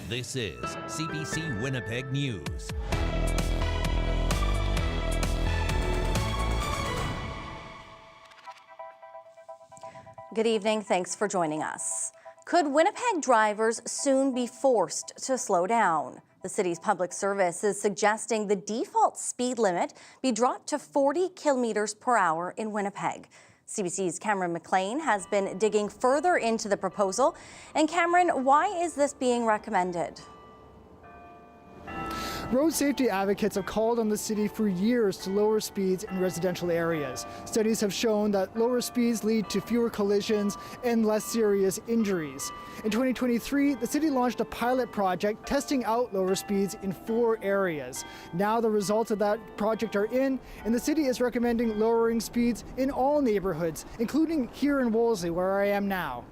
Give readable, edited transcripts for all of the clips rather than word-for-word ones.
This is CBC Winnipeg News. Good evening. Thanks for joining us. Could Winnipeg drivers soon be forced to slow down? The city's public service is suggesting the default speed limit be dropped to 40 kilometers per hour in Winnipeg. CBC's Cameron McLean has been digging further into the proposal. And Cameron, why is this being recommended? Road safety advocates have called on the city for years to lower speeds in residential areas. Studies have shown that lower speeds lead to fewer collisions and less serious injuries. In 2023, the city launched a pilot project testing out lower speeds in 4 areas. Now the results of that project are in, and the city is recommending lowering speeds in all neighborhoods, including here in Wolseley, where I am now.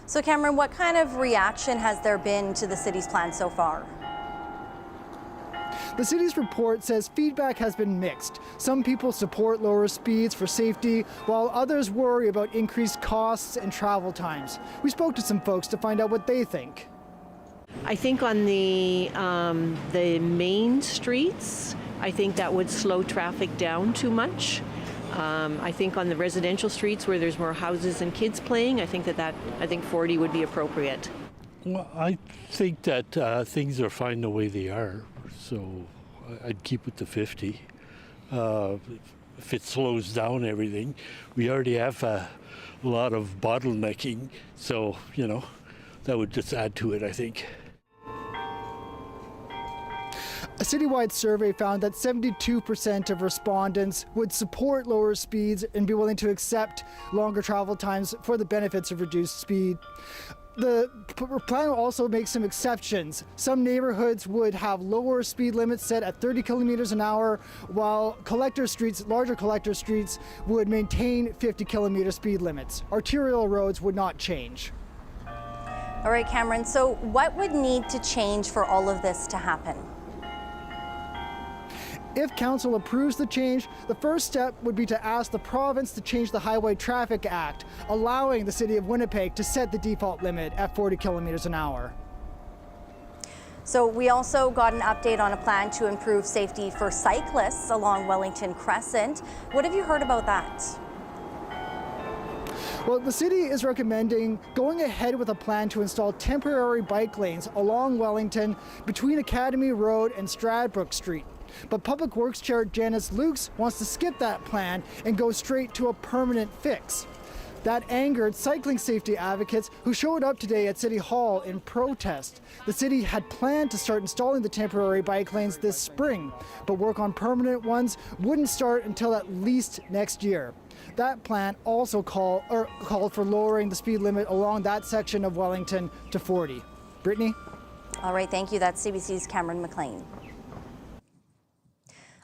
So Cameron, what kind of reaction has there been to the city's plan so far? The city's report says feedback has been mixed. Some people support lower speeds for safety, while others worry about increased costs and travel times. We spoke to some folks to find out what they think. I think on the main streets, I think that would slow traffic down too much. I think on the residential streets where there's more houses and kids playing, I think 40 would be appropriate. Well, I think that things are fine the way they are, so I'd keep with the 50. If it slows down everything, we already have a lot of bottlenecking, so, that would just add to it, I think. A citywide survey found that 72% of respondents would support lower speeds and be willing to accept longer travel times for the benefits of reduced speed. The plan also makes some exceptions. Some neighborhoods would have lower speed limits set at 30 kilometers an hour, while larger collector streets would maintain 50 kilometer speed limits. Arterial roads would not change. All right, Cameron, so what would need to change for all of this to happen? If council approves the change, the first step would be to ask the province to change the Highway Traffic Act, allowing the city of Winnipeg to set the default limit at 40 kilometers an hour. So we also got an update on a plan to improve safety for cyclists along Wellington Crescent. What have you heard about that? Well, the city is recommending going ahead with a plan to install temporary bike lanes along Wellington between Academy Road and Stradbrook Street. But Public Works Chair Janice Lukes wants to skip that plan and go straight to a permanent fix. That angered cycling safety advocates who showed up today at City Hall in protest. The city had planned to start installing the temporary bike lanes this spring, but work on permanent ones wouldn't start until at least next year. That plan also called for lowering the speed limit along that section of Wellington to 40. Brittany? All right, thank you. That's CBC's Cameron McLean.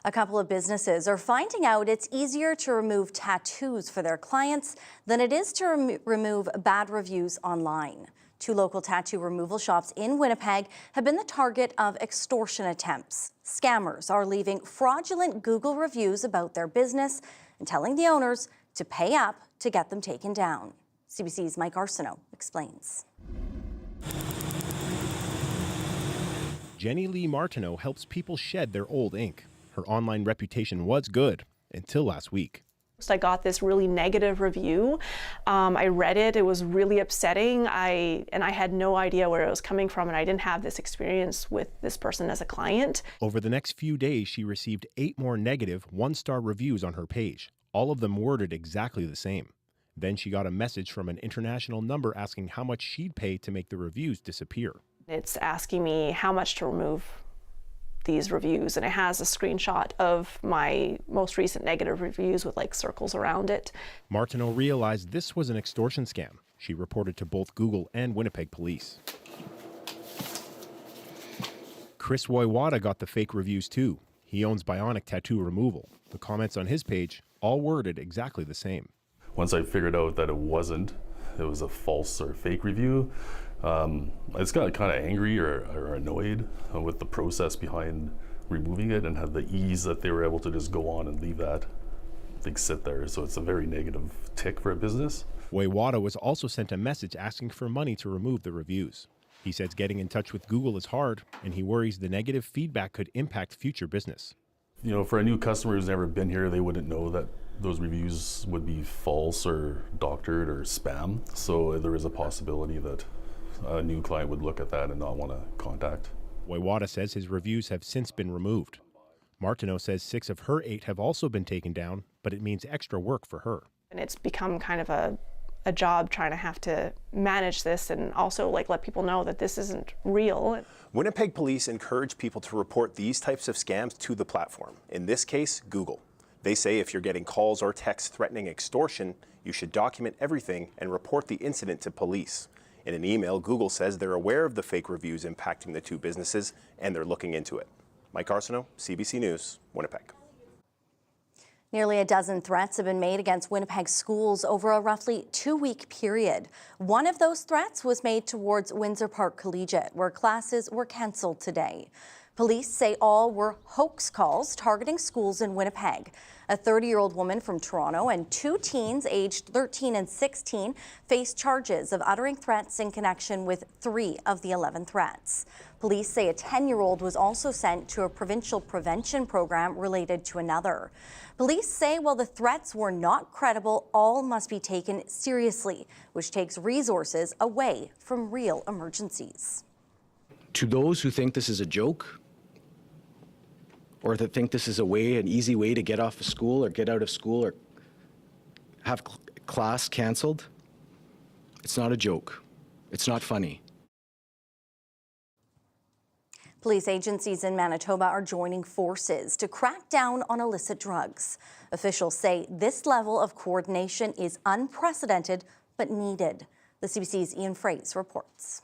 A couple of businesses are finding out it's easier to remove tattoos for their clients than it is to remove bad reviews online. 2 local tattoo removal shops in Winnipeg have been the target of extortion attempts. Scammers are leaving fraudulent Google reviews about their business and telling the owners to pay up to get them taken down. CBC's Mike Arsenault explains. Jenny Lee Martineau helps people shed their old ink. Her online reputation was good until last week. I got this really negative review. I read it. It was really upsetting. I had no idea where it was coming from, and I didn't have this experience with this person as a client. Over the next few days, she received 8 more negative 1-star reviews on her page, all of them worded exactly the same. Then she got a message from an international number asking how much she'd pay to make the reviews disappear. It's asking me how much to remove these reviews, and it has a screenshot of my most recent negative reviews with circles around it. Martineau realized this was an extortion scam. She reported to both Google and Winnipeg police. Chris Woiwada got the fake reviews too. He owns Bionic Tattoo Removal. The comments on his page all worded exactly the same. Once I figured out that it was a false or fake review, I just got kind of angry or annoyed with the process behind removing it and had the ease that they were able to just go on and leave that thing sit there. So it's a very negative tick for a business. Woiwada was also sent a message asking for money to remove the reviews. He says getting in touch with Google is hard, and he worries the negative feedback could impact future business. You know, for a new customer who's never been here, they wouldn't know that those reviews would be false or doctored or spam. So there is a possibility that a new client would look at that and not want to contact. Waiwata says his reviews have since been removed. Martineau says 6 of her 8 have also been taken down, but it means extra work for her. And it's become kind of a job trying to have to manage this and also let people know that this isn't real. Winnipeg police encourage people to report these types of scams to the platform, in this case, Google. They say if you're getting calls or texts threatening extortion, you should document everything and report the incident to police. In an email, Google says they're aware of the fake reviews impacting the 2 businesses and they're looking into it. Mike Arsenault, CBC News, Winnipeg. Nearly a dozen threats have been made against Winnipeg schools over a roughly 2-week period. One of those threats was made towards Windsor Park Collegiate, where classes were cancelled today. Police say all were hoax calls targeting schools in Winnipeg. A 30-year-old woman from Toronto and 2 teens aged 13 and 16 face charges of uttering threats in connection with 3 of the 11 threats. Police say a 10-year-old was also sent to a provincial prevention program related to another. Police say while the threats were not credible, all must be taken seriously, which takes resources away from real emergencies. To those who think this is a joke, or that think this is an easy way to get off of school or get out of school or have class canceled, it's not a joke. It's not funny. Police agencies in Manitoba are joining forces to crack down on illicit drugs. Officials say this level of coordination is unprecedented but needed. The CBC's Ian Fraze reports.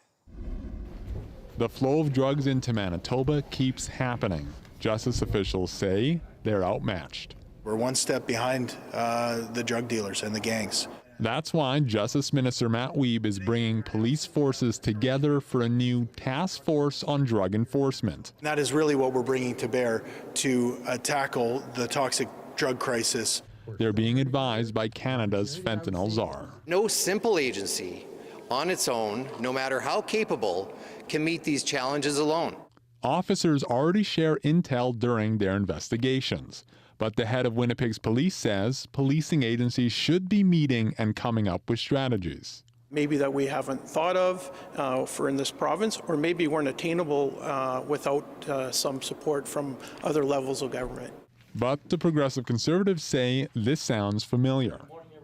The flow of drugs into Manitoba keeps happening. Justice officials say they're outmatched. We're one step behind the drug dealers and the gangs. That's why Justice Minister Matt Wiebe is bringing police forces together for a new task force on drug enforcement. That is really what we're bringing to bear to tackle the toxic drug crisis. They're being advised by Canada's fentanyl czar. No simple agency on its own, no matter how capable, can meet these challenges alone. Officers already share intel during their investigations, but the head of Winnipeg's police says policing agencies should be meeting and coming up with strategies. Maybe that we haven't thought of for in this province, or maybe weren't attainable without some support from other levels of government. But the Progressive Conservatives say this sounds familiar.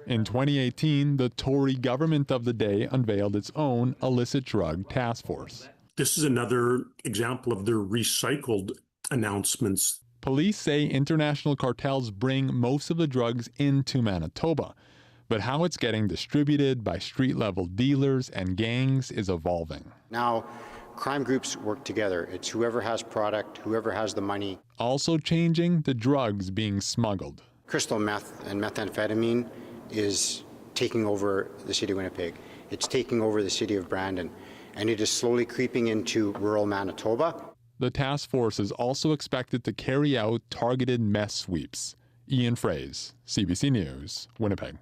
In 2018, the Tory government of the day unveiled its own illicit drug task force. This is another example of their recycled announcements. Police say international cartels bring most of the drugs into Manitoba, but how it's getting distributed by street-level dealers and gangs is evolving. Now, crime groups work together. It's whoever has product, whoever has the money. Also changing the drugs being smuggled. Crystal meth and methamphetamine is taking over the city of Winnipeg. It's taking over the city of Brandon, and it is slowly creeping into rural Manitoba. The task force is also expected to carry out targeted meth sweeps. Ian Fraze, CBC News, Winnipeg.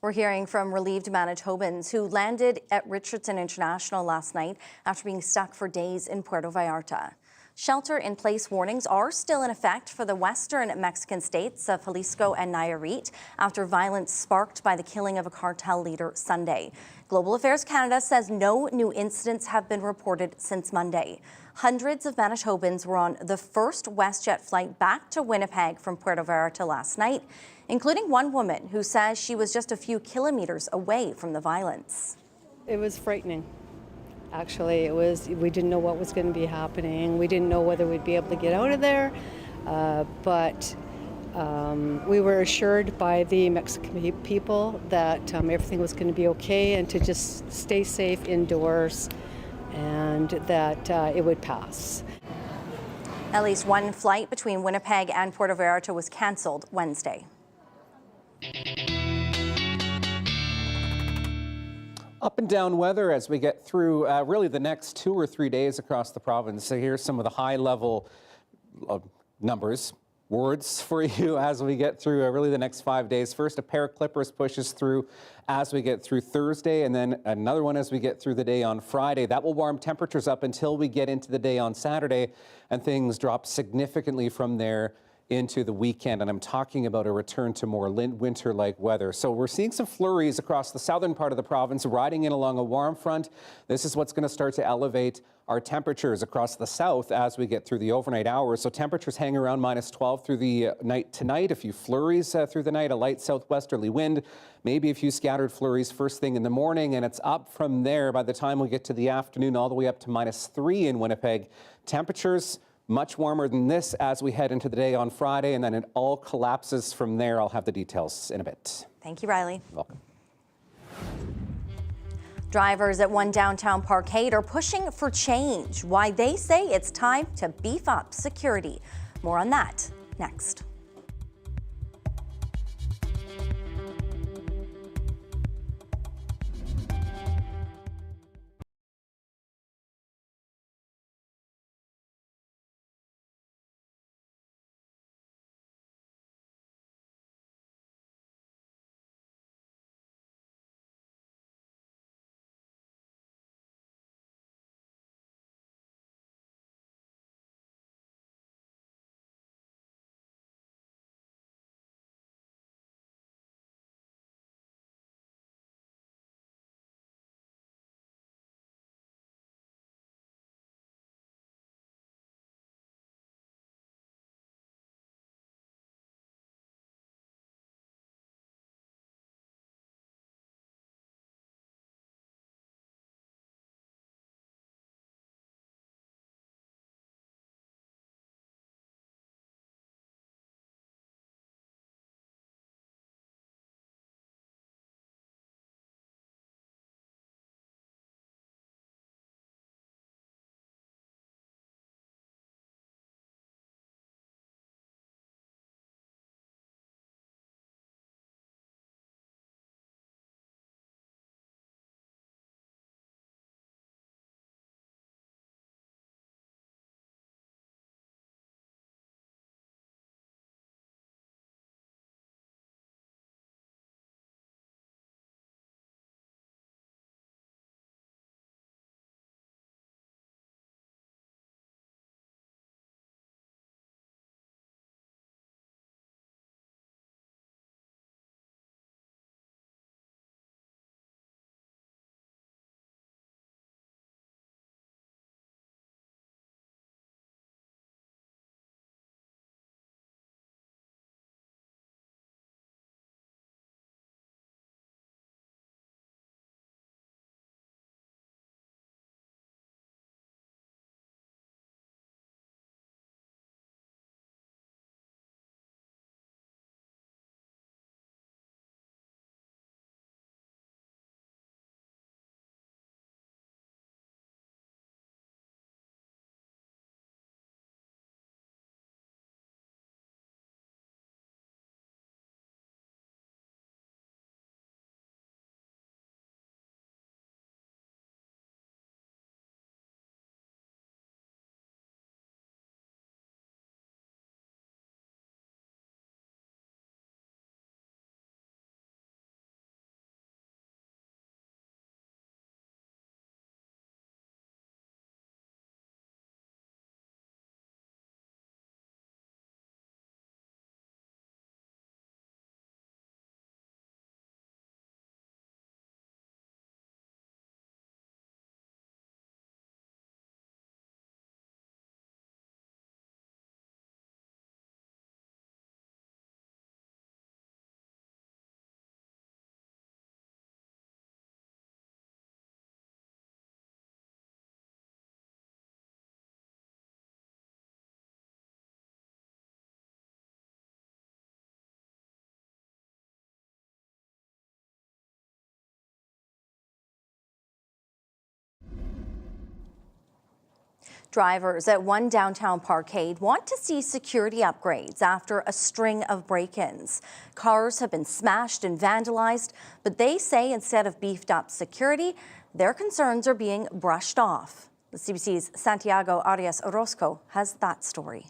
We're hearing from relieved Manitobans who landed at Richardson International last night after being stuck for days in Puerto Vallarta. Shelter-in-place warnings are still in effect for the western Mexican states of Jalisco and Nayarit after violence sparked by the killing of a cartel leader Sunday. Global Affairs Canada says no new incidents have been reported since Monday. Hundreds of Manitobans were on the first WestJet flight back to Winnipeg from Puerto Vallarta last night, including one woman who says she was just a few kilometers away from the violence. It was frightening. Actually, we didn't know what was going to be happening. We didn't know whether we'd be able to get out of there, but we were assured by the Mexican people that everything was going to be okay and to just stay safe indoors and that it would pass. At least one flight between Winnipeg and Puerto Vallarta was canceled Wednesday. Up and down weather as we get through really the next 2 or 3 days across the province. So here's some of the high-level numbers. words for you as we get through really the next 5 days. First, a pair of clippers pushes through as we get through Thursday, and then another one as we get through the day on Friday. That will warm temperatures up until we get into the day on Saturday, and things drop significantly from there into the weekend, and I'm talking about a return to more winter-like weather. So we're seeing some flurries across the southern part of the province, riding in along a warm front. This is what's going to start to elevate our temperatures across the south as we get through the overnight hours. So temperatures hang around -12 through the night tonight. A few flurries through the night, a light southwesterly wind, maybe a few scattered flurries first thing in the morning, and it's up from there by the time we get to the afternoon, all the way up to -3 in Winnipeg. Temperatures much warmer than this as we head into the day on Friday, and then it all collapses from there. I'll have the details in a bit. Thank you, Riley. Welcome. Drivers at one downtown parkade are pushing for change. Why they say it's time to beef up security. More on that next. Drivers at one downtown parkade want to see security upgrades after a string of break-ins. Cars have been smashed and vandalized, but they say instead of beefed up security, their concerns are being brushed off. The CBC's Santiago Arias Orozco has that story.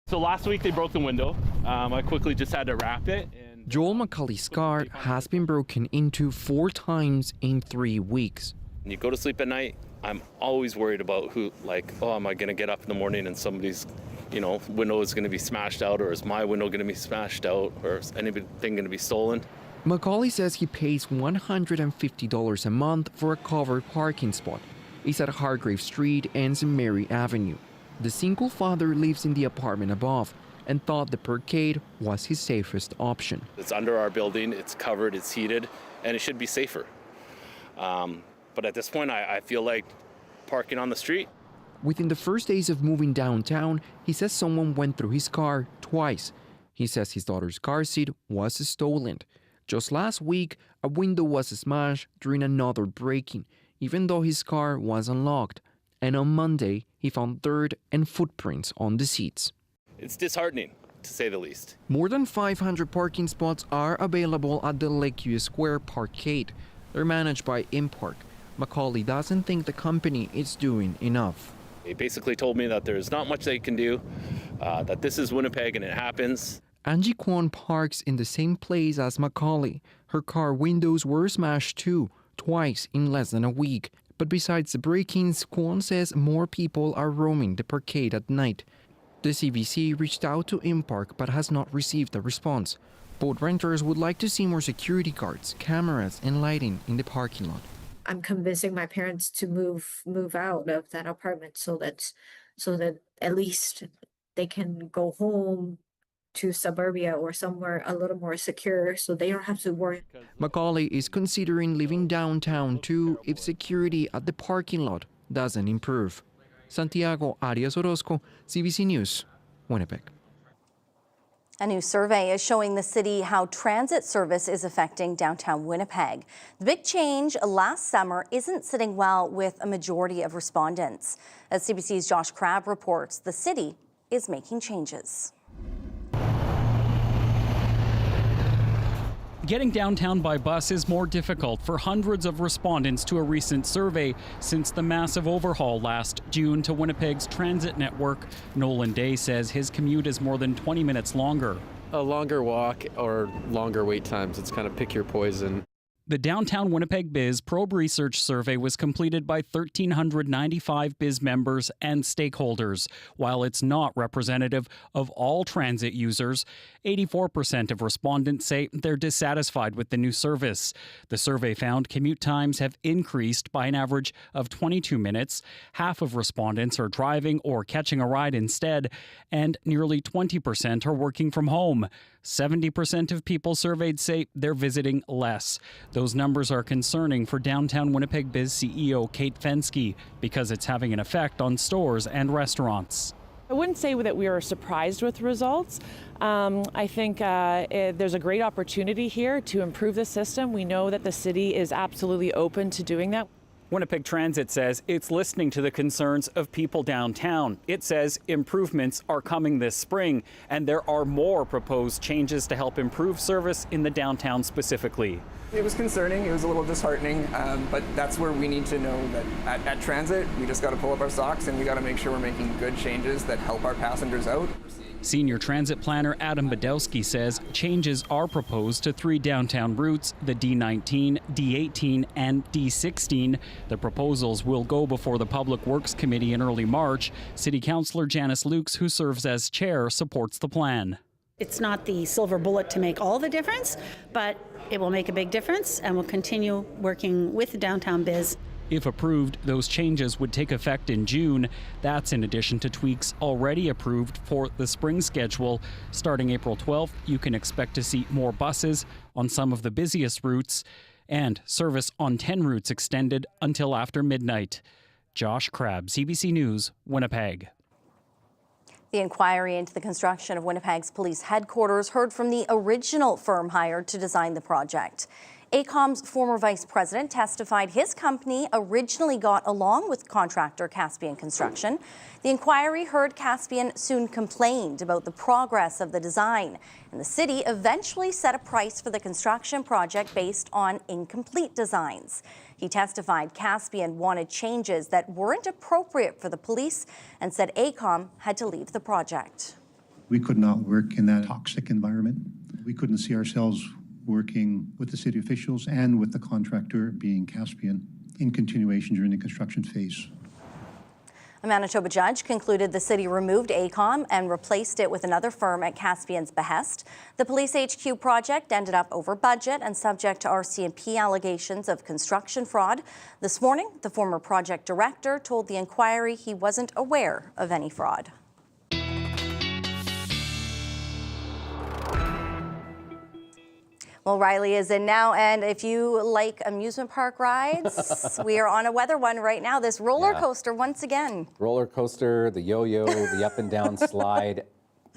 So last week they broke the window. I quickly just had to wrap it. Joel McCauley's car has been broken into 4 times in 3 weeks. When you go to sleep at night, I'm always worried about am I going to get up in the morning and somebody's, window is going to be smashed out, or is my window going to be smashed out, or is anything going to be stolen? McCauley says he pays $150 a month for a covered parking spot. It's at Hargrave Street and St. Mary Avenue. The single father lives in the apartment above and thought the parkade was his safest option. It's under our building, it's covered, it's heated, and it should be safer. But at this point, I feel like parking on the street. Within the first days of moving downtown, he says someone went through his car twice. He says his daughter's car seat was stolen. Just last week, a window was smashed during another break-in, even though his car was unlocked. And on Monday, he found dirt and footprints on the seats. It's disheartening, to say the least. More than 500 parking spots are available at the Lakeview Square Parkade. They're managed by Impark. McCauley doesn't think the company is doing enough. They basically told me that there's not much they can do, that this is Winnipeg and it happens. Angie Kwon parks in the same place as McCauley. Her car windows were smashed too, twice in less than a week. But besides the break-ins, Kwon says more people are roaming the parkade at night. The CBC reached out to Impark but has not received a response. Boat renters would like to see more security guards, cameras, and lighting in the parking lot. I'm convincing my parents to move out of that apartment so that at least they can go home to suburbia or somewhere a little more secure so they don't have to worry. McCauley is considering living downtown too if security at the parking lot doesn't improve. Santiago Arias Orozco, CBC News, Winnipeg. A new survey is showing the city how transit service is affecting downtown Winnipeg. The big change last summer isn't sitting well with a majority of respondents. As CBC's Josh Crabb reports, the city is making changes. Getting downtown by bus is more difficult for hundreds of respondents to a recent survey since the massive overhaul last June to Winnipeg's transit network. Nolan Day says his commute is more than 20 minutes longer. A longer walk or longer wait times. It's kind of pick your poison. The Downtown Winnipeg Biz Probe Research Survey was completed by 1,395 Biz members and stakeholders. While it's not representative of all transit users, 84% of respondents say they're dissatisfied with the new service. The survey found commute times have increased by an average of 22 minutes. Half of respondents are driving or catching a ride instead, and nearly 20% are working from home. 70% of people surveyed say they're visiting less. Those numbers are concerning for Downtown Winnipeg Biz CEO Kate Fensky because it's having an effect on stores and restaurants. I wouldn't say that we are surprised with the results. I think there's a great opportunity here to improve the system. We know that the city is absolutely open to doing that. Winnipeg Transit says it's listening to the concerns of people downtown. It says improvements are coming this spring, and there are more proposed changes to help improve service in the downtown specifically. It was concerning, it was a little disheartening, but that's where we need to know that at Transit, we just got to pull up our socks and we got to make sure we're making good changes that help our passengers out. Senior transit planner Adam Badowski says changes are proposed to 3 downtown routes, the D19, D18, and D16. The proposals will go before the Public Works Committee in early March. City Councillor Janice Lukes, who serves as chair, supports the plan. It's not the silver bullet to make all the difference, but it will make a big difference, and we'll continue working with the Downtown Biz. If approved, those changes would take effect in June. That's in addition to tweaks already approved for the spring schedule. Starting April 12th, you can expect to see more buses on some of the busiest routes and service on 10 routes extended until after midnight. Josh Crabb, CBC News, Winnipeg. The inquiry into the construction of Winnipeg's police headquarters heard from the original firm hired to design the project. ACOM's former vice president testified his company originally got along with contractor Caspian Construction. The inquiry heard Caspian soon complained about the progress of the design, and the city eventually set a price for the construction project based on incomplete designs. He testified Caspian wanted changes that weren't appropriate for the police and said ACOM had to leave the project. We could not work in that toxic environment. We couldn't see ourselves working with the city officials and with the contractor, being Caspian, in continuation during the construction phase. A Manitoba judge concluded the city removed AECOM and replaced it with another firm at Caspian's behest. The Police HQ project ended up over budget and subject to RCMP allegations of construction fraud. This morning, the former project director told the inquiry he wasn't aware of any fraud. Well, Riley is in now, and if you like amusement park rides, we are on a weather one right now. This roller coaster once again. Roller coaster, the yo-yo, the up and down slide.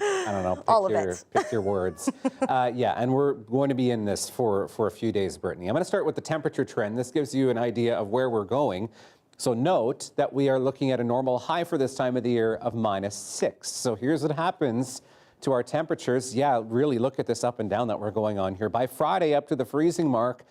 I don't know. All of it. Pick your words. Yeah, and we're going to be in this for a few days, Brittany. I'm going to start with the temperature trend. This gives you an idea of where we're going. So note that we are looking at a normal high for this time of the year of -6. So here's what happens to our temperatures. Yeah, really look at this up and down that we're going on here. By Friday, up to the freezing mark.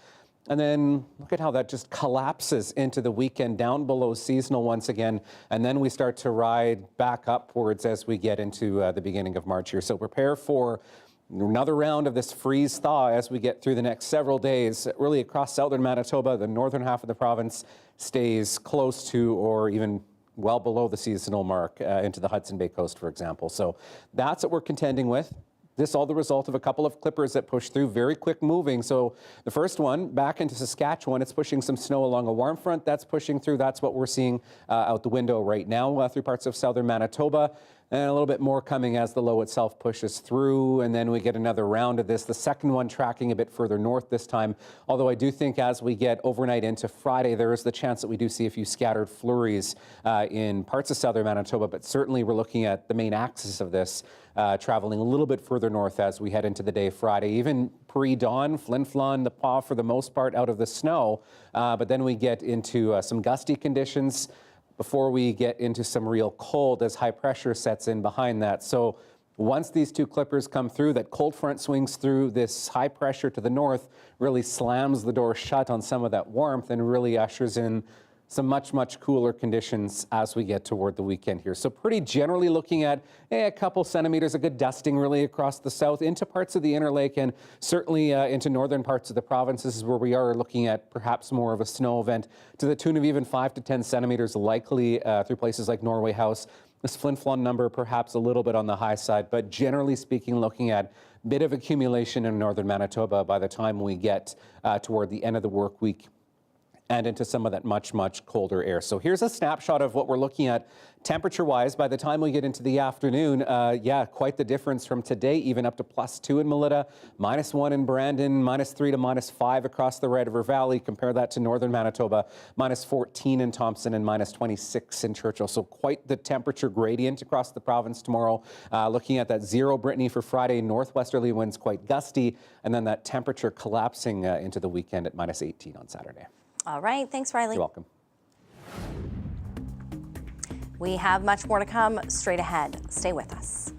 And then look at how that just collapses into the weekend, down below seasonal once again. And then we start to ride back upwards as we get into the beginning of March here. So prepare for another round of this freeze thaw as we get through the next several days. Really across southern Manitoba, the northern half of the province stays close to or even well below the seasonal mark into the Hudson Bay coast, for example. So that's what we're contending with. This all the result of a couple of clippers that push through, very quick moving. So the first one back into Saskatchewan, it's pushing some snow along a warm front. That's pushing through. That's what we're seeing out the window right now through parts of southern Manitoba. And a little bit more coming as the low itself pushes through, and then we get another round of this. The second one tracking a bit further north this time, although I do think as we get overnight into Friday, there is the chance that we do see a few scattered flurries in parts of southern Manitoba, but certainly we're looking at the main axis of this traveling a little bit further north as we head into the day Friday. Even pre-dawn, Flin-Flon, the Paw for the most part out of the snow, but then we get into some gusty conditions before we get into some real cold as high pressure sets in behind that. So once these two clippers come through, that cold front swings through, this high pressure to the north really slams the door shut on some of that warmth and really ushers in some much, much cooler conditions as we get toward the weekend here. So pretty generally looking at a couple centimeters, a good dusting really across the south into parts of the Inner Lake and certainly into northern parts of the provinces where we are looking at perhaps more of a snow event to the tune of even 5 to 10 centimeters likely through places like Norway House. This Flin-Flon number perhaps a little bit on the high side, but generally speaking looking at a bit of accumulation in northern Manitoba by the time we get toward the end of the work week and into some of that much, much colder air. So here's a snapshot of what we're looking at temperature-wise. By the time we get into the afternoon, yeah, quite the difference from today, even up to +2 in Melita, -1 in Brandon, -3 to -5 across the Red River Valley. Compare that to northern Manitoba, -14 in Thompson and -26 in Churchill. So quite the temperature gradient across the province tomorrow. Looking at that 0 Brittany for Friday, northwesterly winds quite gusty, and then that temperature collapsing into the weekend at -18 on Saturday. All right. Thanks, Riley. You're welcome. We have much more to come straight ahead. Stay with us.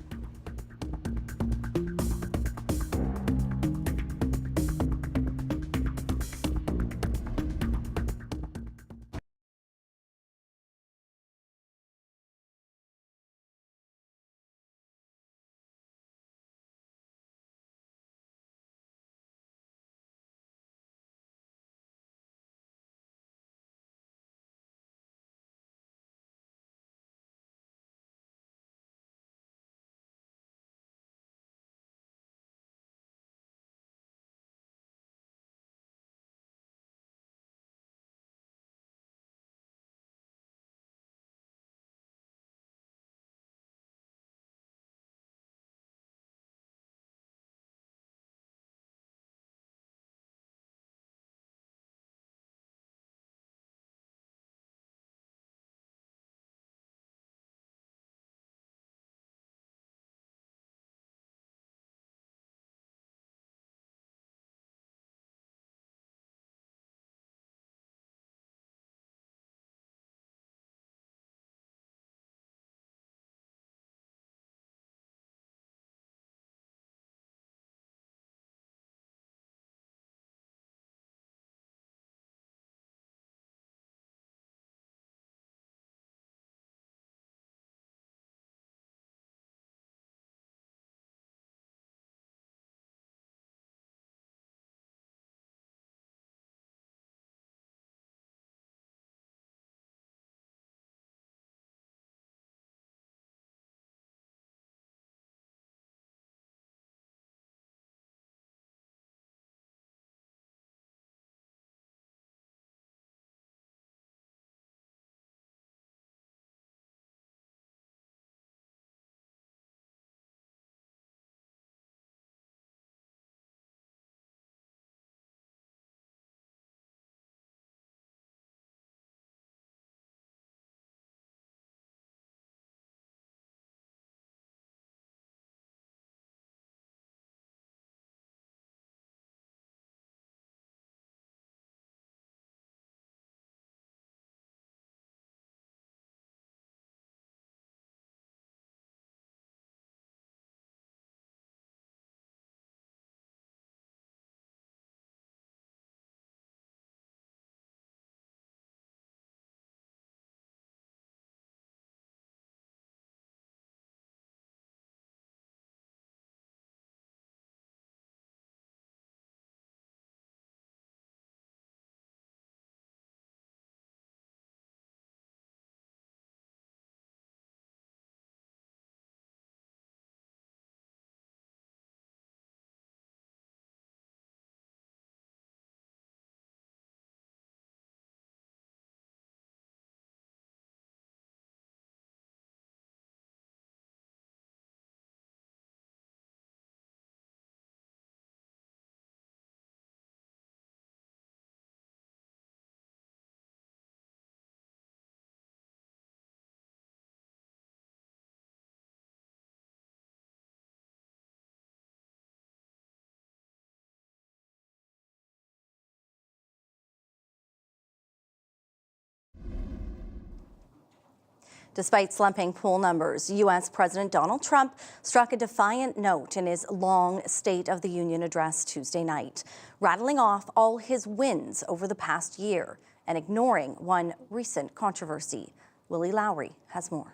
Despite slumping poll numbers, U.S. President Donald Trump struck a defiant note in his long State of the Union address Tuesday night, rattling off all his wins over the past year and ignoring one recent controversy. Willie Lowry has more.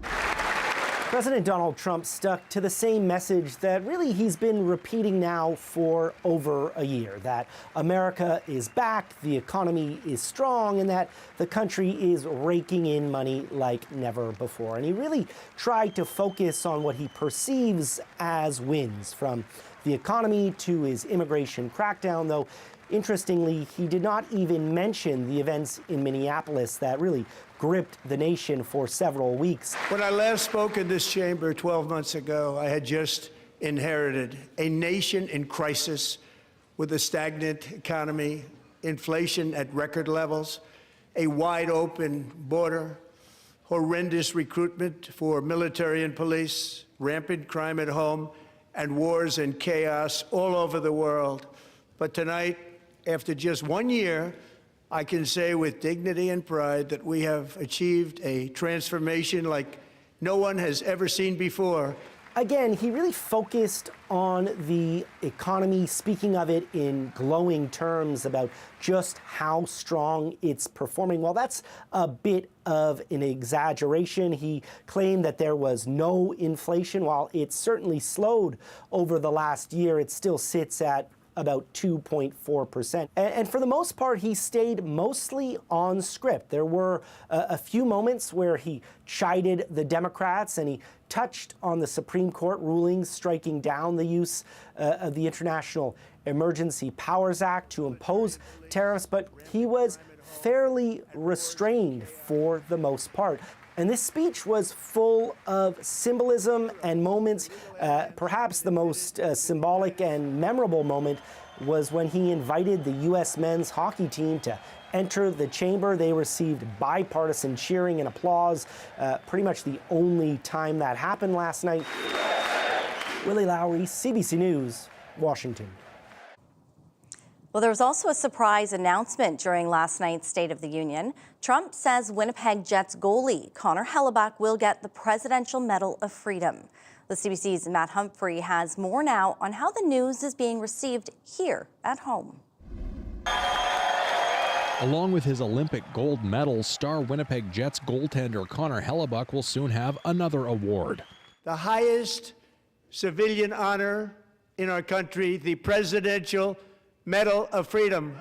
President Donald Trump stuck to the same message that really he's been repeating now for over a year, that America is back, the economy is strong, and that the country is raking in money like never before. And he really tried to focus on what he perceives as wins, from the economy to his immigration crackdown, though interestingly, he did not even mention the events in Minneapolis that really gripped the nation for several weeks. When I last spoke in this chamber 12 months ago, I had just inherited a nation in crisis with a stagnant economy, inflation at record levels, a wide open border, horrendous recruitment for military and police, rampant crime at home, and wars and chaos all over the world. But tonight, after just 1 year, I can say with dignity and pride that we have achieved a transformation like no one has ever seen before. Again, he really focused on the economy, speaking of it in glowing terms about just how strong it's performing. Well, that's a bit of an exaggeration. He claimed that there was no inflation. While it certainly slowed over the last year, it still sits at about 2.4%. And for the most part, he stayed mostly on script. There were a few moments where he chided the Democrats, and he touched on the Supreme Court rulings striking down the use of the International Emergency Powers Act to impose tariffs, but he was fairly restrained for the most part. And this speech was full of symbolism and moments. Perhaps the most symbolic and memorable moment was when he invited the U.S. men's hockey team to enter the chamber. They received bipartisan cheering and applause, pretty much the only time that happened last night. Willie Lowry, CBC News, Washington. Well, there was also a surprise announcement during last night's State of the Union. Trump says Winnipeg Jets goalie Connor Hellebuyck will get the Presidential Medal of Freedom. The CBC's Matt Humphrey has more now on how the news is being received here at home. Along with his Olympic gold medal, star Winnipeg Jets goaltender Connor Hellebuyck will soon have another award. The highest civilian honor in our country, the Presidential Medal of Freedom.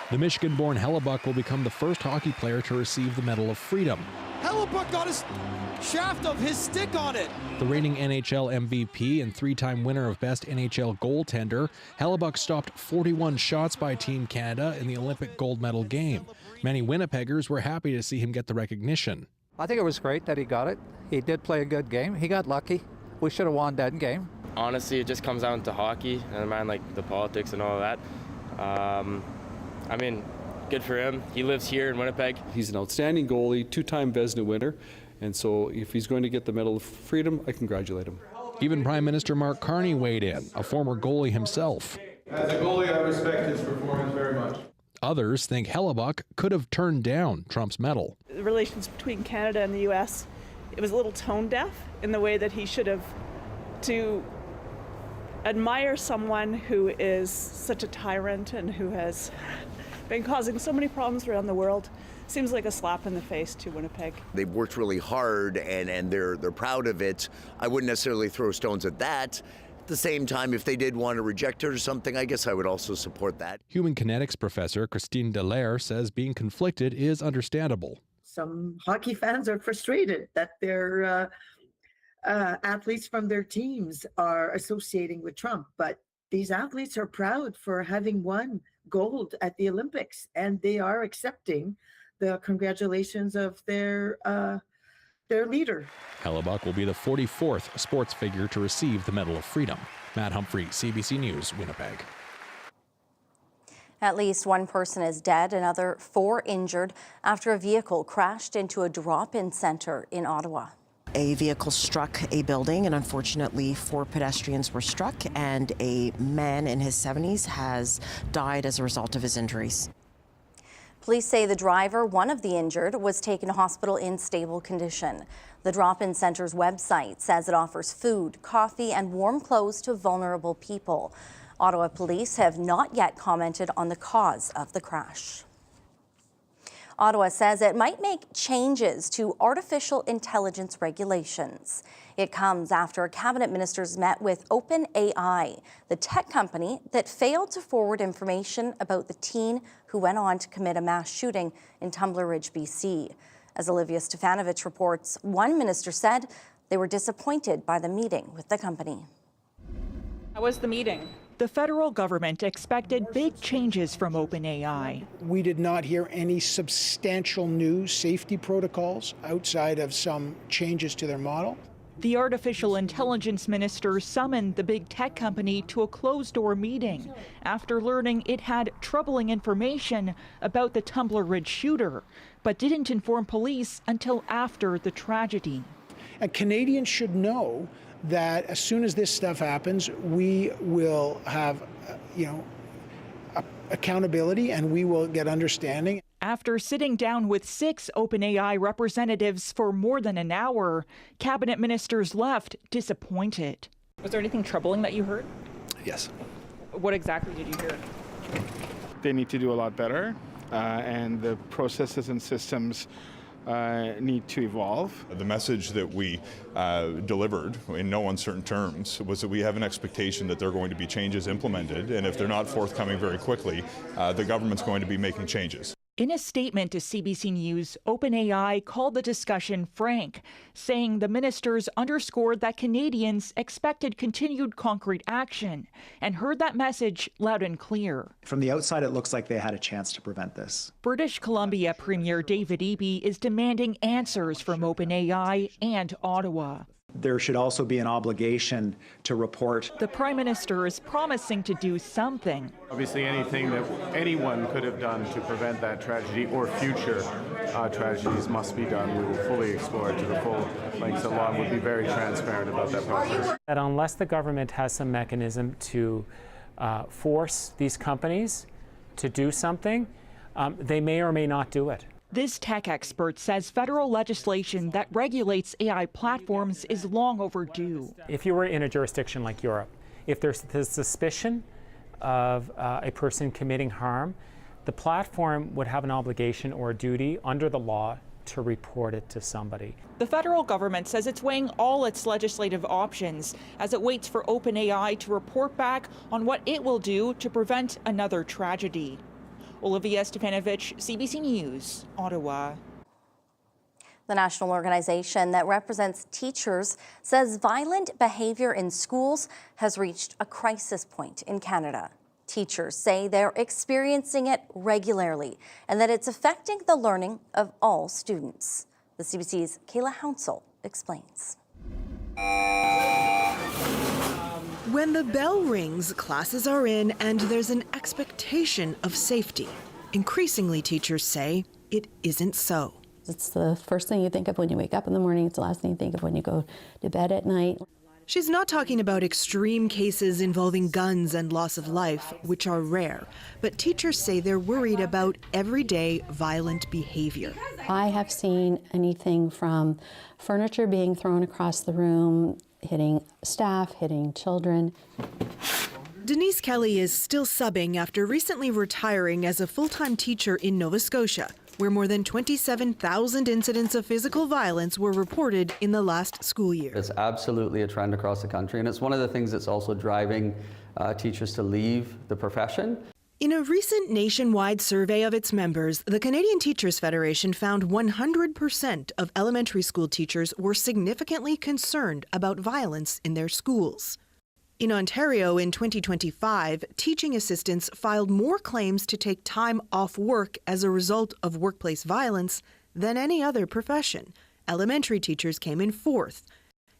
The Michigan-born Hellebuyck will become the first hockey player to receive the Medal of Freedom. Hellebuyck got his shaft of his stick on it. The reigning NHL MVP and three-time winner of Best NHL Goaltender, Hellebuyck stopped 41 shots by Team Canada in the Olympic gold medal game. Many Winnipeggers were happy to see him get the recognition. I think it was great that he got it. He did play a good game. He got lucky. We should have won that game. Honestly, it just comes down to hockey, and man, like the politics and all of that. I mean, good for him. He lives here in Winnipeg. He's an outstanding goalie, two-time Vezina winner, and so if he's going to get the Medal of Freedom, I congratulate him. Even Prime Minister Mark Carney weighed in, a former goalie himself. As a goalie, I respect his performance very much. Others think Hellebuyck could have turned down Trump's medal. The relations between Canada and the U.S., it was a little tone deaf in the way that he should have. To admire someone who is such a tyrant and who has been causing so many problems around the world seems like a slap in the face to Winnipeg. They've worked really hard and they're proud of it. I wouldn't necessarily throw stones at that. At the same time, if they did want to reject it or something, I guess I would also support that. Human kinetics professor Christine Dallaire says being conflicted is understandable. Some hockey fans are frustrated that their athletes from their teams are associating with Trump, but these athletes are proud for having won gold at the Olympics, and they are accepting the congratulations of their leader. Hellebuyck will be the 44th sports figure to receive the Medal of Freedom. Matt Humphrey, CBC News, Winnipeg. At least one person is dead, another 4 injured after a vehicle crashed into a drop-in center in Ottawa. A vehicle struck a building, and unfortunately 4 pedestrians were struck, and a man in his 70s has died as a result of his injuries. Police say the driver, one of the injured, was taken to hospital in stable condition. The drop-in center's website says it offers food, coffee, and warm clothes to vulnerable people. Ottawa police have not yet commented on the cause of the crash. Ottawa says it might make changes to artificial intelligence regulations. It comes after cabinet ministers met with OpenAI, the tech company that failed to forward information about the teen who went on to commit a mass shooting in Tumbler Ridge, BC. As Olivia Stefanovich reports, one minister said they were disappointed by the meeting with the company. How was the meeting? The federal government expected big changes from OpenAI. We did not hear any substantial new safety protocols outside of some changes to their model. The artificial intelligence minister summoned the big tech company to a closed-door meeting after learning it had troubling information about the Tumbler Ridge shooter, but didn't inform police until after the tragedy. And Canadians should know that as soon as this stuff happens, we will have, accountability, and we will get understanding. After sitting down with 6 OpenAI representatives for more than an hour, cabinet ministers left disappointed. Was there anything troubling that you heard? Yes. What exactly did you hear? They need to do a lot better, and the processes and systems need to evolve. The message that we delivered in no uncertain terms was that we have an expectation that there are going to be changes implemented, and if they're not forthcoming very quickly, the government's going to be making changes. In a statement to CBC News, OpenAI called the discussion frank, saying the ministers underscored that Canadians expected continued concrete action and heard that message loud and clear. From the outside, it looks like they had a chance to prevent this. British Columbia Premier David Eby is demanding answers from OpenAI and Ottawa. There should also be an obligation to report. The Prime Minister is promising to do something. Obviously, anything that anyone could have done to prevent that tragedy or future tragedies must be done. We will fully explore it to the full lengths of law and will be very transparent about that process. That unless the government has some mechanism to force these companies to do something, they may or may not do it. This tech expert says federal legislation that regulates AI platforms is long overdue. If you were in a jurisdiction like Europe, if there's the suspicion of a person committing harm, the platform would have an obligation or a duty under the law to report it to somebody. The federal government says it's weighing all its legislative options as it waits for OpenAI to report back on what it will do to prevent another tragedy. Olivia Stefanovich, CBC News, Ottawa. The national organization that represents teachers says violent behavior in schools has reached a crisis point in Canada. Teachers say they're experiencing it regularly and that it's affecting the learning of all students. The CBC's Kayla Hounsell explains. When the bell rings, classes are in and there's an expectation of safety. Increasingly, teachers say it isn't so. It's the first thing you think of when you wake up in the morning. It's the last thing you think of when you go to bed at night. She's not talking about extreme cases involving guns and loss of life, which are rare, but teachers say they're worried about everyday violent behavior. I have seen anything from furniture being thrown across the room, hitting staff, hitting children. Denise Kelly is still subbing after recently retiring as a full-time teacher in Nova Scotia, where more than 27,000 incidents of physical violence were reported in the last school year. It's absolutely a trend across the country, and it's one of the things that's also driving teachers to leave the profession. In a recent nationwide survey of its members, the Canadian Teachers Federation found 100% of elementary school teachers were significantly concerned about violence in their schools. In Ontario in 2025, teaching assistants filed more claims to take time off work as a result of workplace violence than any other profession. Elementary teachers came in fourth,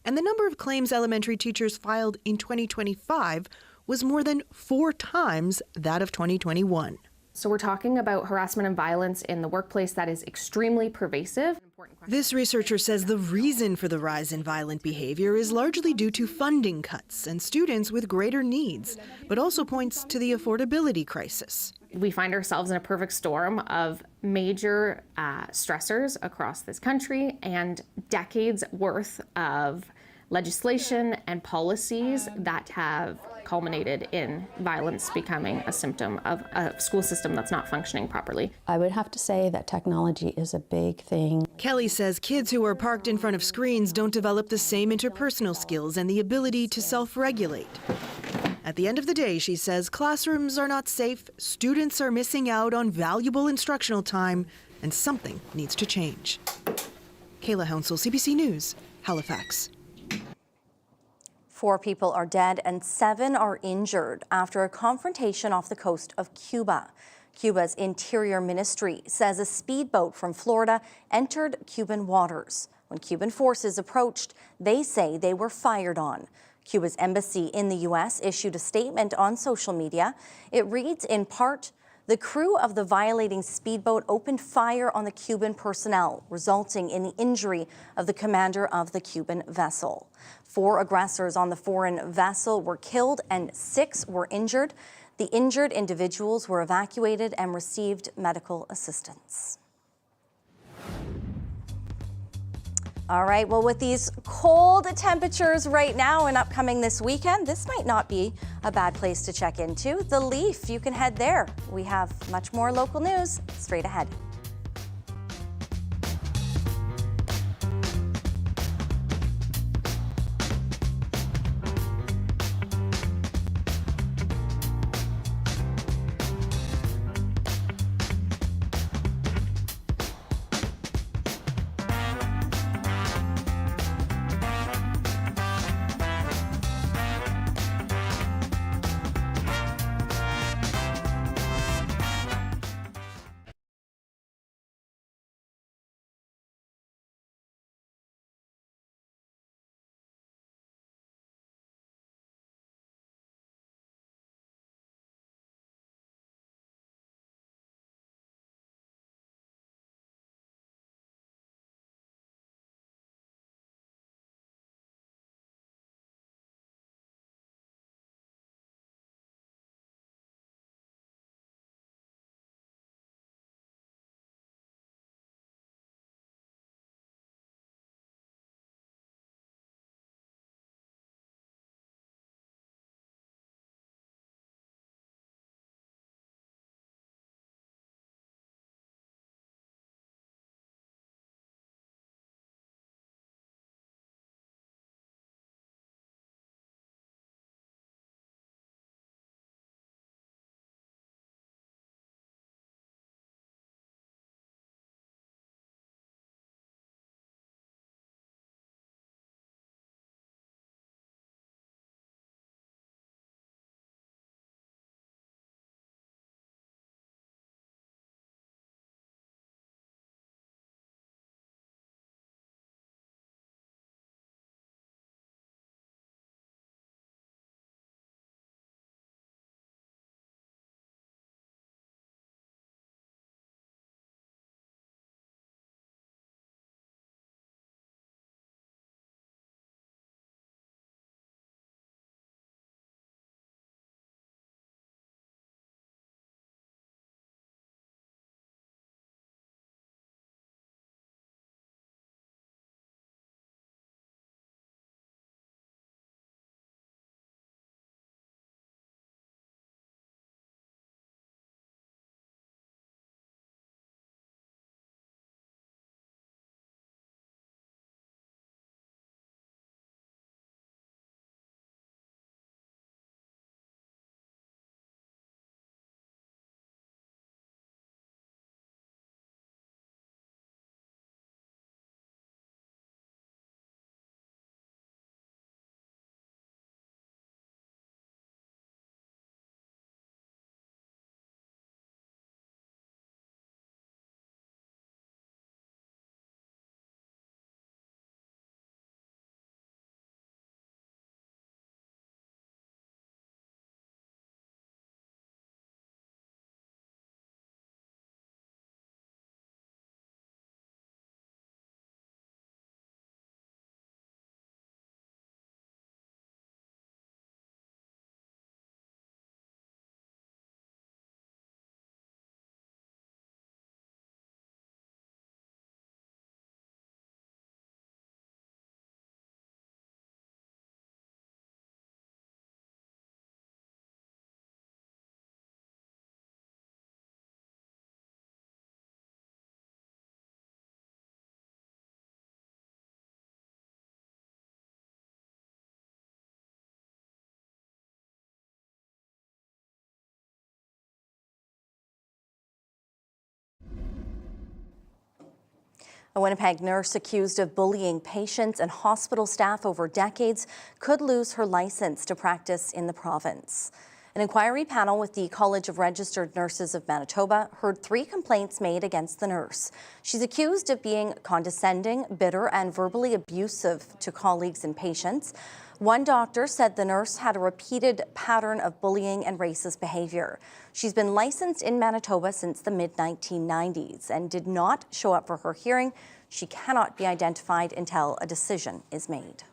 and the number of claims elementary teachers filed in 2025 was more than 4 times that of 2021. So we're talking about harassment and violence in the workplace that is extremely pervasive. This researcher says the reason for the rise in violent behavior is largely due to funding cuts and students with greater needs, but also points to the affordability crisis. We find ourselves in a perfect storm of major stressors across this country and decades worth of legislation and policies that have culminated in violence becoming a symptom of a school system that's not functioning properly. I would have to say that technology is a big thing. Kelly says kids who are parked in front of screens don't develop the same interpersonal skills and the ability to self-regulate. At the end of the day, she says classrooms are not safe, students are missing out on valuable instructional time, and something needs to change. Kayla Hounsell, CBC News, Halifax. 4 people are dead and 7 are injured after a confrontation off the coast of Cuba. Cuba's Interior Ministry says a speedboat from Florida entered Cuban waters. When Cuban forces approached, they say they were fired on. Cuba's embassy in the U.S. issued a statement on social media. It reads in part, "The crew of the violating speedboat opened fire on the Cuban personnel, resulting in the injury of the commander of the Cuban vessel. 4 aggressors on the foreign vessel were killed and 6 were injured. The injured individuals were evacuated and received medical assistance." All right, well, with these cold temperatures right now and upcoming this weekend, this might not be a bad place to check into. The Leaf, you can head there. We have much more local news straight ahead. A Winnipeg nurse accused of bullying patients and hospital staff over decades could lose her license to practice in the province. An inquiry panel with the College of Registered Nurses of Manitoba heard 3 complaints made against the nurse. She's accused of being condescending, bitter, and verbally abusive to colleagues and patients. One doctor said the nurse had a repeated pattern of bullying and racist behavior. She's been licensed in Manitoba since the mid-1990s and did not show up for her hearing. She cannot be identified until a decision is made.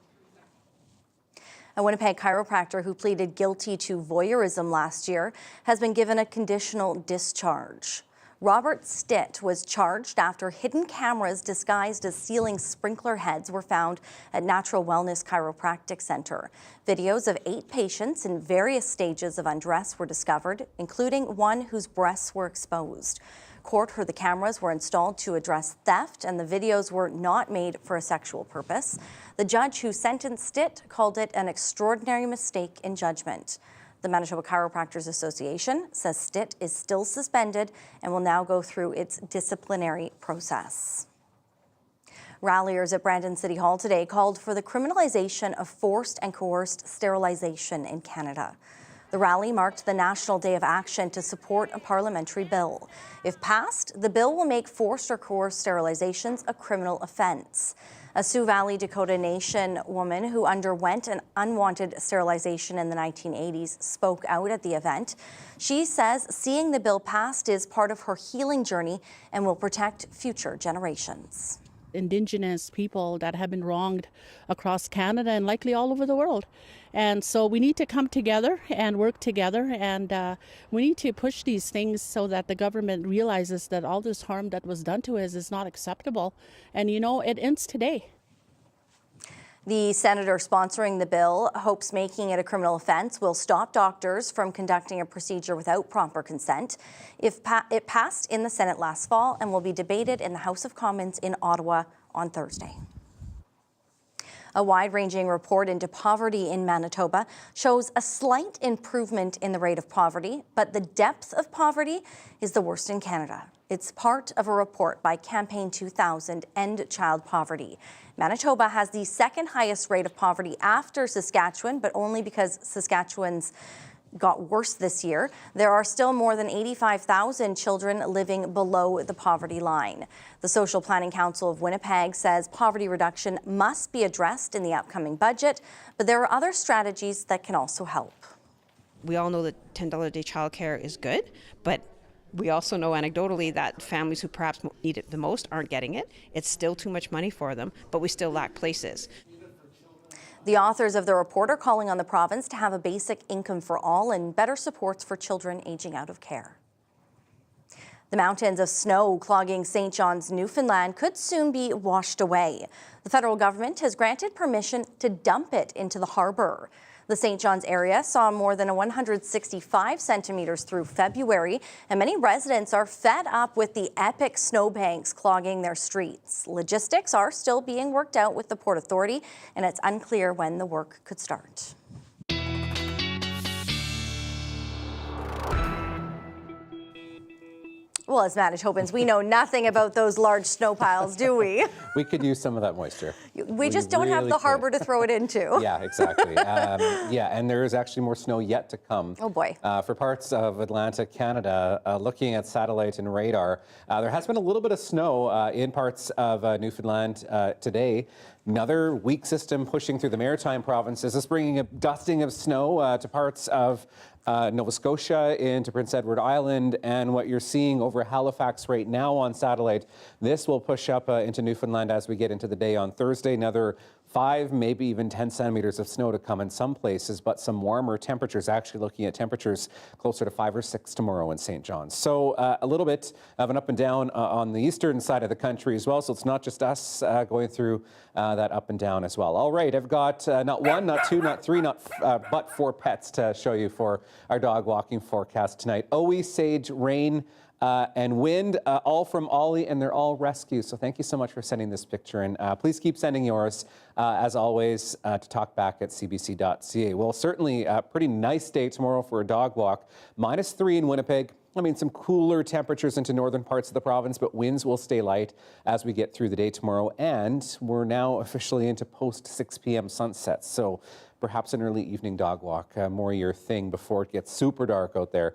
A Winnipeg chiropractor who pleaded guilty to voyeurism last year has been given a conditional discharge. Robert Stitt was charged after hidden cameras disguised as ceiling sprinkler heads were found at Natural Wellness Chiropractic Centre. Videos of 8 patients in various stages of undress were discovered, including one whose breasts were exposed. Court heard the cameras were installed to address theft and the videos were not made for a sexual purpose. The judge who sentenced Stitt called it an extraordinary mistake in judgment. The Manitoba Chiropractors Association says Stitt is still suspended and will now go through its disciplinary process. Ralliers at Brandon City Hall today called for the criminalization of forced and coerced sterilization in Canada. The rally marked the National Day of Action to support a parliamentary bill. If passed, the bill will make forced or coerced sterilizations a criminal offence. A Sioux Valley Dakota Nation woman who underwent an unwanted sterilization in the 1980s spoke out at the event. She says seeing the bill passed is part of her healing journey and will protect future generations. Indigenous people that have been wronged across Canada and likely all over the world. And so we need to come together and work together, and we need to push these things so that the government realizes that all this harm that was done to us is not acceptable. And, you know, it ends today. The senator sponsoring the bill hopes making it a criminal offence will stop doctors from conducting a procedure without proper consent. It passed in the Senate last fall and will be debated in the House of Commons in Ottawa on Thursday. A wide-ranging report into poverty in Manitoba shows a slight improvement in the rate of poverty, but the depth of poverty is the worst in Canada. It's part of a report by Campaign 2000 End Child Poverty. Manitoba has the second highest rate of poverty after Saskatchewan, but only because Saskatchewan's got worse this year. There are still more than 85,000 children living below the poverty line. The Social Planning Council of Winnipeg says poverty reduction must be addressed in the upcoming budget, but there are other strategies that can also help. We all know that $10 a day childcare is good, but we also know anecdotally that families who perhaps need it the most aren't getting it. It's still too much money for them, but we still lack places. The authors of the report are calling on the province to have a basic income for all and better supports for children aging out of care. The mountains of snow clogging St. John's, Newfoundland could soon be washed away. The federal government has granted permission to dump it into the harbour. The St. John's area saw more than 165 centimeters through February, and many residents are fed up with the epic snowbanks clogging their streets. Logistics are still being worked out with the Port Authority, and it's unclear when the work could start. Well, as Manitobans, we know nothing about those large snow piles, do we? We could use some of that moisture. We just don't have the harbor to throw it into. Yeah, exactly. And there is actually more snow yet to come. Oh, boy. For parts of Atlantic Canada, looking at satellite and radar, there has been a little bit of snow in parts of Newfoundland today. Another weak system pushing through the maritime provinces is bringing a dusting of snow to parts of Nova Scotia into Prince Edward Island, and what you're seeing over Halifax right now on satellite, this will push up into Newfoundland as we get into the day on Thursday. Another 5, maybe even 10 centimeters of snow to come in some places, but some warmer temperatures, actually looking at temperatures closer to 5 or 6 tomorrow in St. John's. So a little bit of an up and down on the eastern side of the country as well. So it's not just us going through that up and down as well. All right, I've got not 1, not 2, not 3, but 4 pets to show you for our dog walking forecast tonight. OE, sage, rain, and wind, all from Ollie, and they're all rescues. So thank you so much for sending this picture in. Please keep sending yours, as always, to talkback@cbc.ca. Well, certainly a pretty nice day tomorrow for a dog walk. -3 in Winnipeg, I mean, some cooler temperatures into northern parts of the province, but winds will stay light as we get through the day tomorrow. And we're now officially into post 6 p.m. sunsets. So perhaps an early evening dog walk, more your thing before it gets super dark out there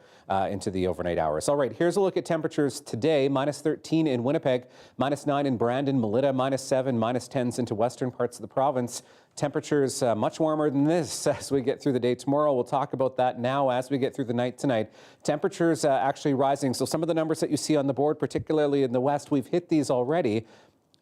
into the overnight hours. All right, here's a look at temperatures today. -13 in Winnipeg, -9 in Brandon, Melita, -7, -10s into western parts of the province. Temperatures much warmer than this as we get through the day tomorrow. We'll talk about that now as we get through the night tonight. Temperatures actually rising. So some of the numbers that you see on the board, particularly in the west, we've hit these already.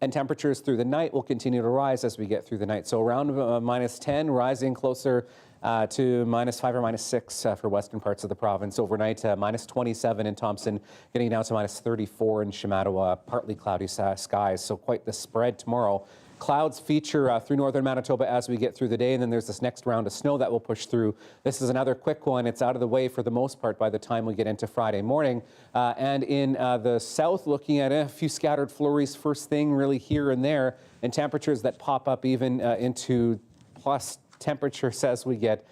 And temperatures through the night will continue to rise as we get through the night. So around -10, rising closer to -5 or -6 for western parts of the province. Overnight, -27 in Thompson, getting down to -34 in Shamattawa. Partly cloudy skies, so quite the spread tomorrow. Clouds feature through northern Manitoba as we get through the day, and then there's this next round of snow that will push through. This is another quick one. It's out of the way for the most part by the time we get into Friday morning. And in the south, looking at a few scattered flurries first thing really here and there, and temperatures that pop up even into plus temperatures as we get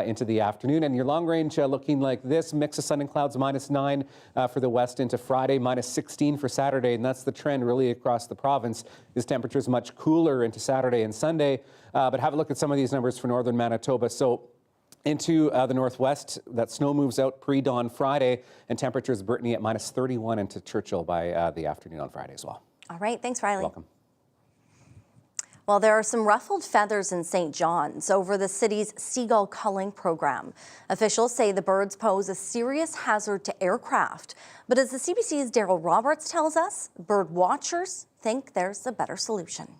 into the afternoon. And your long range looking like this, mix of sun and clouds, -9 for the west into Friday, -16 for Saturday. And that's the trend really across the province. These temperatures much cooler into Saturday and Sunday. But have a look at some of these numbers for northern Manitoba. So into the northwest, that snow moves out pre-dawn Friday, and temperatures, Brittany, at -31 into Churchill by the afternoon on Friday as well. All right, thanks, Riley. Welcome. Well, there are some ruffled feathers in St. John's over the city's seagull culling program. Officials say the birds pose a serious hazard to aircraft. But as the CBC's Daryl Roberts tells us, bird watchers think there's a better solution.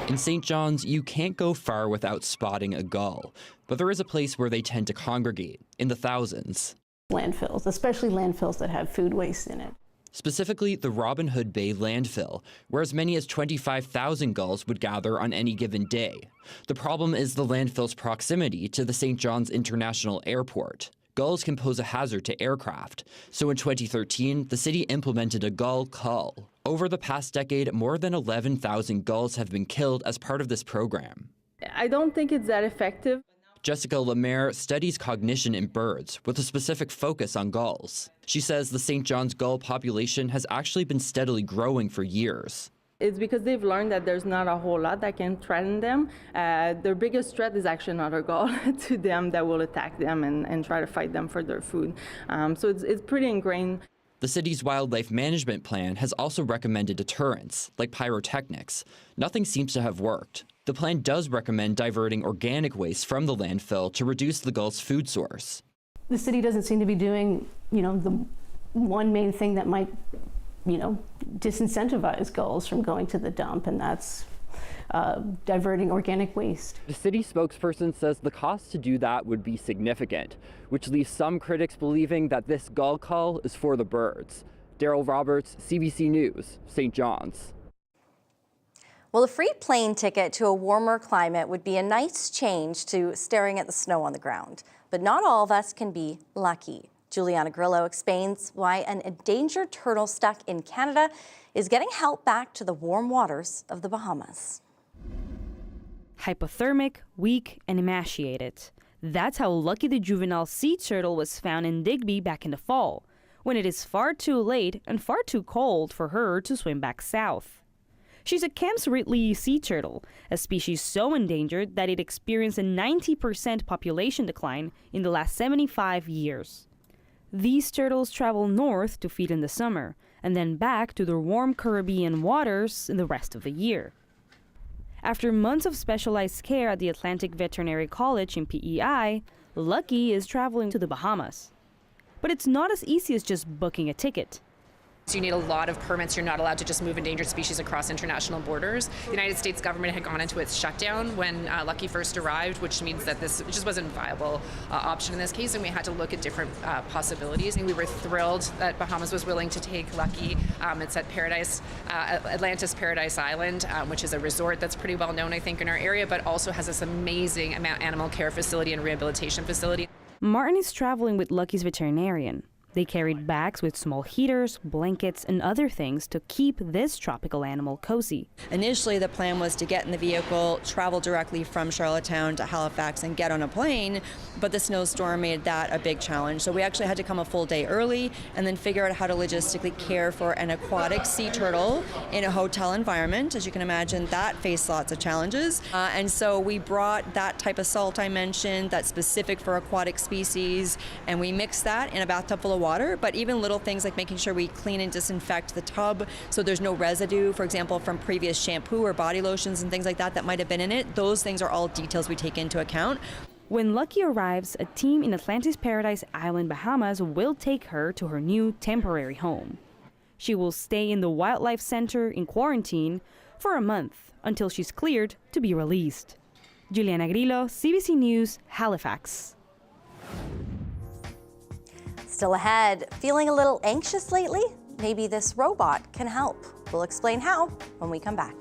In St. John's, you can't go far without spotting a gull. But there is a place where they tend to congregate, in the thousands. Landfills, especially landfills that have food waste in it. Specifically, the Robin Hood Bay landfill, where as many as 25,000 gulls would gather on any given day. The problem is the landfill's proximity to the St. John's International Airport. Gulls can pose a hazard to aircraft, so in 2013, the city implemented a gull cull. Over the past decade, more than 11,000 gulls have been killed as part of this program. I don't think it's that effective. Jessica Lemaire studies cognition in birds with a specific focus on gulls. She says the St. John's gull population has actually been steadily growing for years. It's because they've learned that there's not a whole lot that can threaten them. Their biggest threat is actually another gull to them that will attack them and try to fight them for their food. So it's pretty ingrained. The city's wildlife management plan has also recommended deterrents, like pyrotechnics. Nothing seems to have worked. The plan does recommend diverting organic waste from the landfill to reduce the gull's food source. The city doesn't seem to be doing, the one main thing that might, disincentivize gulls from going to the dump, and that's diverting organic waste. The city spokesperson says the cost to do that would be significant, which leaves some critics believing that this gull cull is for the birds. Daryl Roberts, CBC News, St. John's. Well, a free plane ticket to a warmer climate would be a nice change to staring at the snow on the ground. But not all of us can be lucky. Juliana Grillo explains why an endangered turtle stuck in Canada is getting help back to the warm waters of the Bahamas. Hypothermic, weak, and emaciated. That's how Lucky the juvenile sea turtle was found in Digby back in the fall, when it is far too late and far too cold for her to swim back south. She's a Kemp's Ridley sea turtle, a species so endangered that it experienced a 90% population decline in the last 75 years. These turtles travel north to feed in the summer, and then back to their warm Caribbean waters in the rest of the year. After months of specialized care at the Atlantic Veterinary College in PEI, Lucky is traveling to the Bahamas. But it's not as easy as just booking a ticket. So you need a lot of permits. You're not allowed to just move endangered species across international borders. The United States government had gone into its shutdown when Lucky first arrived, which means that this just wasn't a viable option in this case, and we had to look at different possibilities. And we were thrilled that Bahamas was willing to take Lucky. It's at Atlantis Paradise Island, which is a resort that's pretty well known, I think, in our area, but also has this amazing animal care facility and rehabilitation facility. Martin is traveling with Lucky's veterinarian. They carried bags with small heaters, blankets, and other things to keep this tropical animal cozy. Initially, the plan was to get in the vehicle, travel directly from Charlottetown to Halifax and get on a plane, but the snowstorm made that a big challenge. So we actually had to come a full day early and then figure out how to logistically care for an aquatic sea turtle in a hotel environment. As you can imagine, that faced lots of challenges. And so we brought that type of salt I mentioned that's specific for aquatic species, and we mixed that in a bathtub full of water, but even little things like making sure we clean and disinfect the tub so there's no residue, for example, from previous shampoo or body lotions and things like that that might have been in it. Those things are all details we take into account. When Lucky arrives, a team in Atlantis Paradise Island, Bahamas will take her to her new temporary home. She will stay in the Wildlife Center in quarantine for a month until she's cleared to be released. Juliana Grillo, CBC News, Halifax. Still ahead, feeling a little anxious lately? Maybe this robot can help. We'll explain how when we come back.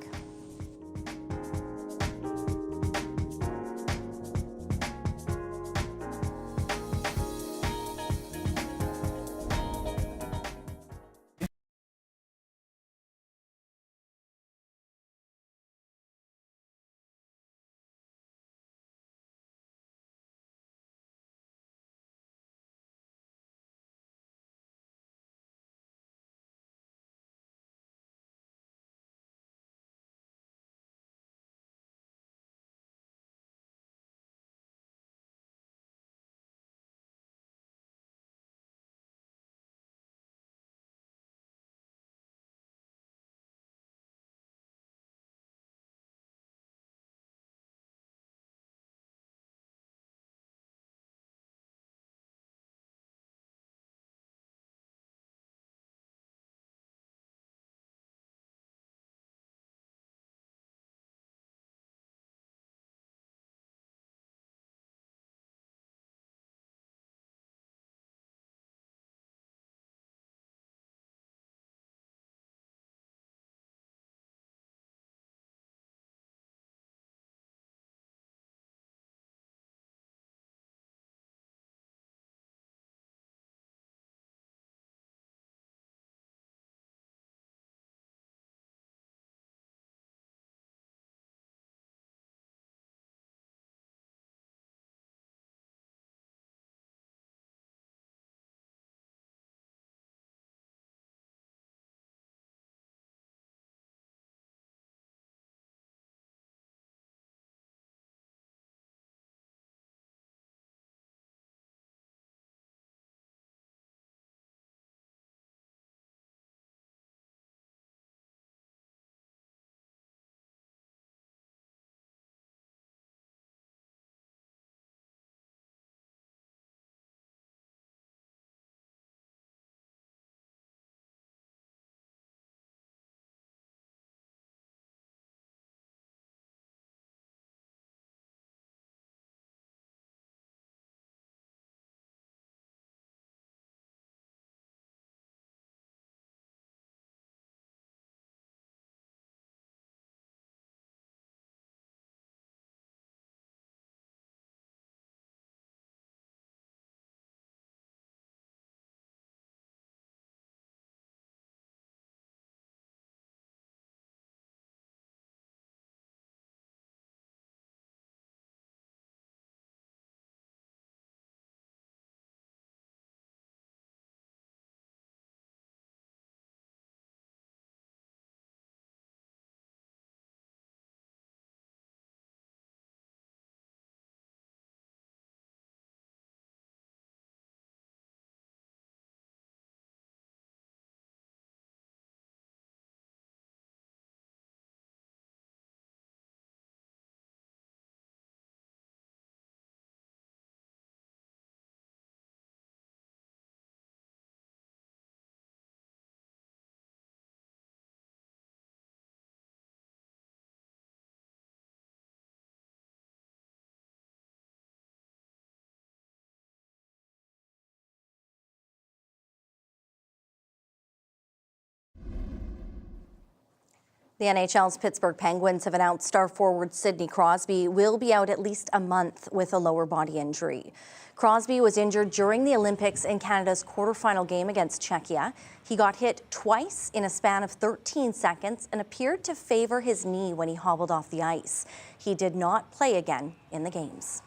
The NHL's Pittsburgh Penguins have announced star forward Sidney Crosby will be out at least a month with a lower body injury. Crosby was injured during the Olympics in Canada's quarterfinal game against Czechia. He got hit twice in a span of 13 seconds and appeared to favor his knee when he hobbled off the ice. He did not play again in the games.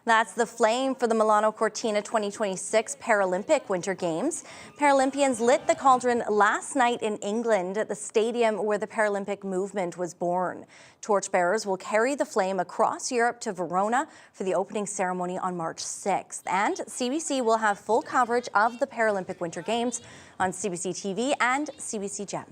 That's the flame for the Milano Cortina 2026 Paralympic Winter Games. Paralympians lit the cauldron last night in England at the stadium where the Paralympic movement was born. Torchbearers will carry the flame across Europe to Verona for the opening ceremony on March 6th. And CBC will have full coverage of the Paralympic Winter Games on CBC TV and CBC Gem.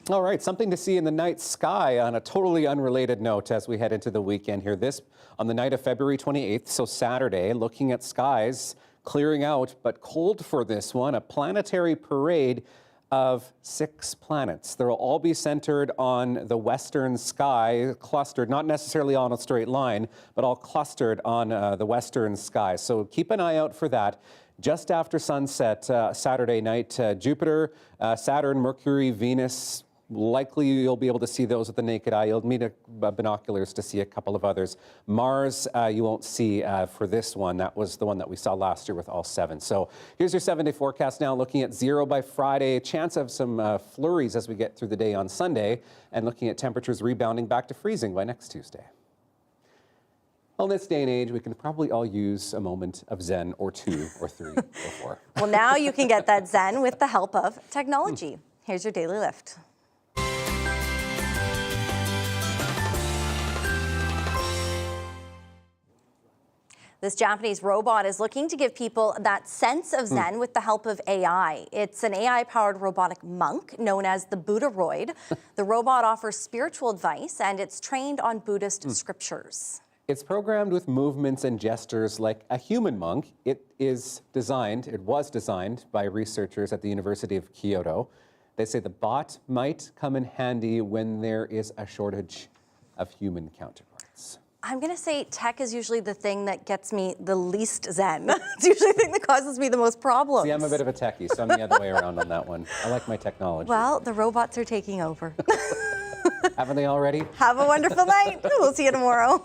All right, something to see in the night sky on a totally unrelated note as we head into the weekend here. This on the night of February 28th, so Saturday, looking at skies clearing out, but cold for this one, a planetary parade of 6 planets. They'll all be centered on the western sky, clustered, not necessarily on a straight line, but all clustered on the western sky. So keep an eye out for that. Just after sunset Saturday night, Jupiter, Saturn, Mercury, Venus, likely you'll be able to see those with the naked eye. You'll need binoculars to see a couple of others. Mars, you won't see for this one. That was the one that we saw last year with all 7. So here's your 7-day forecast now, looking at 0 by Friday. Chance of some flurries as we get through the day on Sunday, and looking at temperatures rebounding back to freezing by next Tuesday. Well, in this day and age, we can probably all use a moment of Zen, or 2, or 3, or 4. Well, now you can get that Zen with the help of technology. Here's your Daily Lift. This Japanese robot is looking to give people that sense of Zen with the help of AI. It's an AI-powered robotic monk known as the Buddharoid. The robot offers spiritual advice, and it's trained on Buddhist scriptures. It's programmed with movements and gestures like a human monk. It was designed by researchers at the University of Kyoto. They say the bot might come in handy when there is a shortage of human counterparts. I'm going to say tech is usually the thing that gets me the least Zen. It's usually the thing that causes me the most problems. See, I'm a bit of a techie, so I'm the other way around on that one. I like my technology. Well, the robots are taking over. Haven't they already? Have a wonderful night. We'll see you tomorrow.